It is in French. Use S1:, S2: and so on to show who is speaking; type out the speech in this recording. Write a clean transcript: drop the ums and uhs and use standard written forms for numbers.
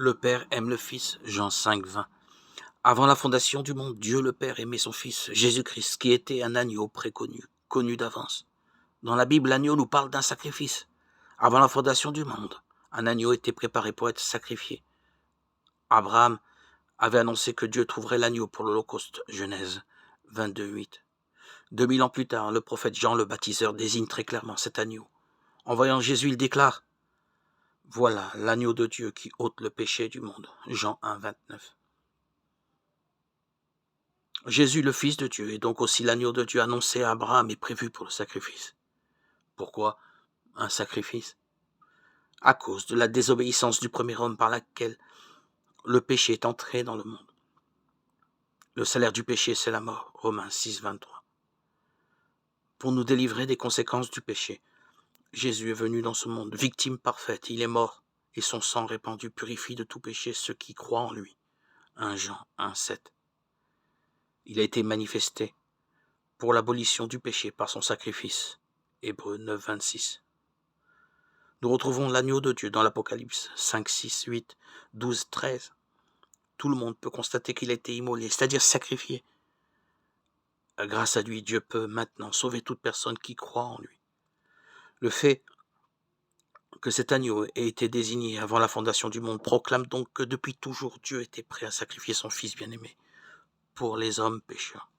S1: Le Père aime le Fils, Jean 5, 20. Avant la fondation du monde, Dieu le Père aimait son Fils, Jésus-Christ, qui était un agneau préconnu, connu d'avance. Dans la Bible, l'agneau nous parle d'un sacrifice. Avant la fondation du monde, un agneau était préparé pour être sacrifié. Abraham avait annoncé que Dieu trouverait l'agneau pour l'Holocauste, Genèse 22, 8. 2000 ans plus tard, le prophète Jean le baptiseur désigne très clairement cet agneau. En voyant Jésus, il déclare « Voilà l'agneau de Dieu qui ôte le péché du monde » Jean 1, 29. Jésus, le Fils de Dieu, est donc aussi l'agneau de Dieu annoncé à Abraham et prévu pour le sacrifice. Pourquoi un sacrifice? À cause de la désobéissance du premier homme par laquelle le péché est entré dans le monde. Le salaire du péché, c'est la mort. Romains 6, 23. Pour nous délivrer des conséquences du péché, Jésus est venu dans ce monde, victime parfaite, il est mort, et son sang répandu purifie de tout péché ceux qui croient en lui. 1 Jean 1, 7. Il a été manifesté pour l'abolition du péché par son sacrifice. Hébreux 9, 26. Nous retrouvons l'agneau de Dieu dans l'Apocalypse 5, 6, 8, 12, 13. Tout le monde peut constater qu'il a été immolé, c'est-à-dire sacrifié. Grâce à lui, Dieu peut maintenant sauver toute personne qui croit en lui. Le fait que cet agneau ait été désigné avant la fondation du monde proclame donc que depuis toujours Dieu était prêt à sacrifier son Fils bien-aimé pour les hommes pécheurs.